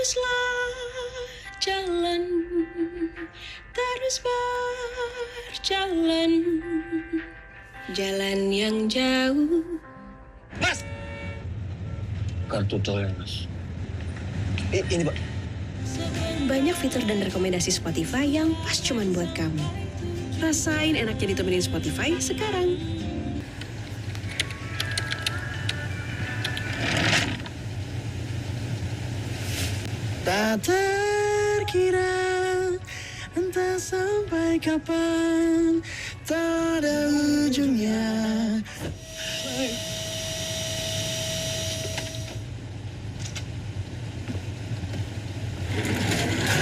Teruslah jalan, terus berjalan, jalan yang jauh. Mas! Kartu tol ya, Mas. Ini, Pak. Banyak fitur dan rekomendasi Spotify yang pas cuman buat kamu. Rasain enaknya ditemenin Spotify sekarang. Tak terkira entah sampai kapan, tak ada ujungnya.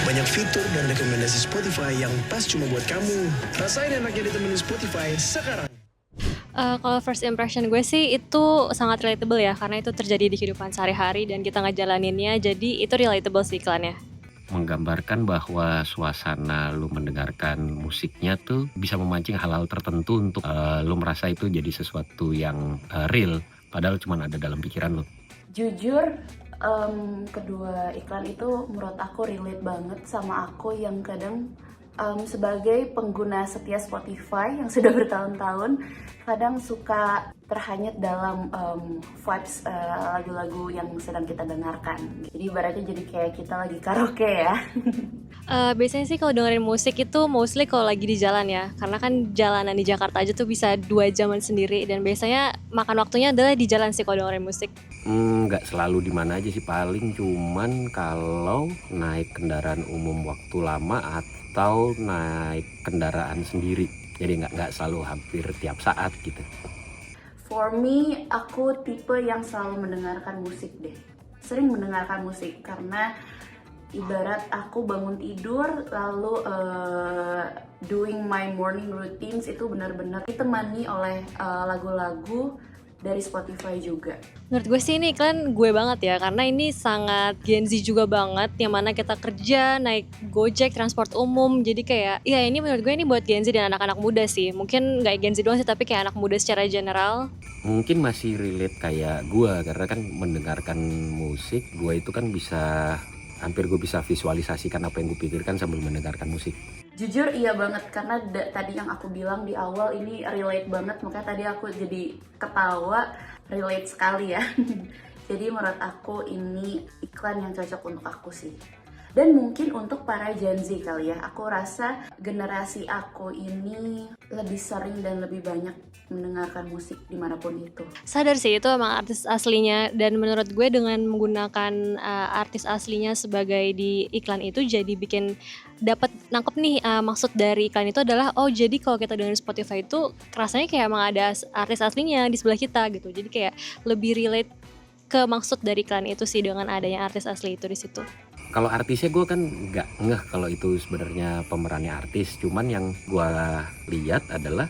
Banyak fitur dan rekomendasi Spotify yang pas cuma buat kamu. Rasain enaknya ditemenin Spotify sekarang. Kalau first impression gue sih itu sangat relatable ya, karena itu terjadi di kehidupan sehari-hari dan kita ngejalaninnya, jadi itu relatable sih iklannya. Menggambarkan bahwa suasana lu mendengarkan musiknya tuh bisa memancing hal-hal tertentu untuk lu merasa itu jadi sesuatu yang real, padahal cuma ada dalam pikiran lu. Jujur, kedua iklan itu menurut aku relate banget sama aku yang kadang sebagai pengguna setia Spotify yang sudah bertahun-tahun, kadang suka terhanyut dalam vibes lagu-lagu yang sedang kita dengarkan. Jadi ibaratnya jadi kayak kita lagi karaoke ya. Biasanya sih kalau dengerin musik itu mostly kalau lagi di jalan ya, karena kan jalanan di Jakarta aja tuh bisa 2 jaman sendiri, dan biasanya makan waktunya adalah di jalan sih kalau dengerin musik. Nggak selalu di mana aja sih, paling cuman kalau naik kendaraan umum waktu lama atau naik kendaraan sendiri. Jadi nggak selalu hampir tiap saat gitu. For me, aku tipe yang selalu mendengarkan musik deh. Sering mendengarkan musik karena ibarat aku bangun tidur lalu doing my morning routines itu benar-benar ditemani oleh lagu-lagu dari Spotify juga. Menurut gue sih ini iklan gue banget ya, karena ini sangat Gen Z juga banget, yang mana kita kerja, naik Gojek, transport umum, jadi kayak, ya ini menurut gue ini buat Gen Z dan anak-anak muda sih. Mungkin nggak Gen Z doang sih, tapi kayak anak muda secara general. Mungkin masih relate kayak gue, karena kan mendengarkan musik, gue itu kan hampir gue bisa visualisasikan apa yang gue pikirkan sambil mendengarkan musik. Jujur iya banget, karena tadi yang aku bilang di awal ini relate banget, makanya tadi aku jadi ketawa, relate sekali ya. Jadi menurut aku ini iklan yang cocok untuk aku sih. Dan mungkin untuk para Gen Z kali ya, aku rasa generasi aku ini lebih sering dan lebih banyak mendengarkan musik dimanapun itu. Sadar sih itu emang artis aslinya, dan menurut gue dengan menggunakan artis aslinya sebagai di iklan itu jadi bikin dapat nangkep nih, maksud dari iklan itu adalah oh jadi kalau kita dengerin Spotify itu rasanya kayak emang ada artis aslinya di sebelah kita gitu. Jadi kayak lebih relate ke maksud dari iklan itu sih dengan adanya artis asli itu di situ. Kalau artisnya gue kan nggak ngeh kalau itu sebenarnya pemerannya artis, cuman yang gue lihat adalah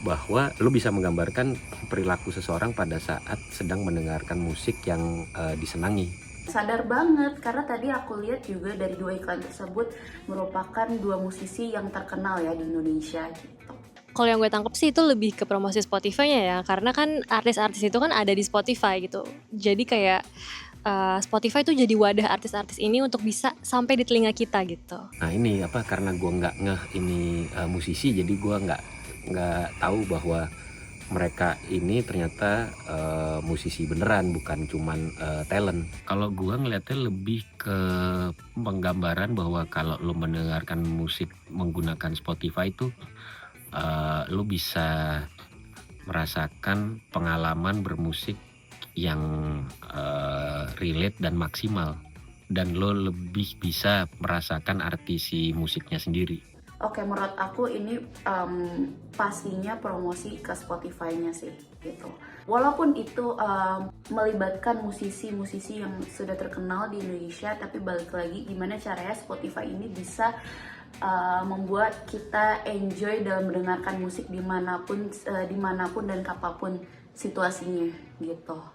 bahwa lu bisa menggambarkan perilaku seseorang pada saat sedang mendengarkan musik yang disenangi. Sadar banget, karena tadi aku lihat juga dari 2 iklan tersebut merupakan 2 musisi yang terkenal ya di Indonesia gitu. Kalau yang gue tangkep sih itu lebih ke promosi Spotify-nya ya, karena kan artis-artis itu kan ada di Spotify gitu. Jadi kayak Spotify tuh jadi wadah artis-artis ini untuk bisa sampai di telinga kita gitu. Nah ini karena gue nggak ngeh ini musisi, jadi gue nggak tahu bahwa mereka ini ternyata musisi beneran, bukan cuman talent. Kalau gue ngeliatnya lebih ke penggambaran bahwa kalau lo mendengarkan musik menggunakan Spotify itu lo bisa merasakan pengalaman bermusik yang relate dan maksimal, dan lo lebih bisa merasakan arti si musiknya sendiri. Oke, menurut aku ini pastinya promosi ke Spotify-nya sih gitu. Walaupun itu melibatkan musisi-musisi yang sudah terkenal di Indonesia, tapi balik lagi gimana caranya Spotify ini bisa membuat kita enjoy dalam mendengarkan musik dimanapun dan kapanpun situasinya gitu.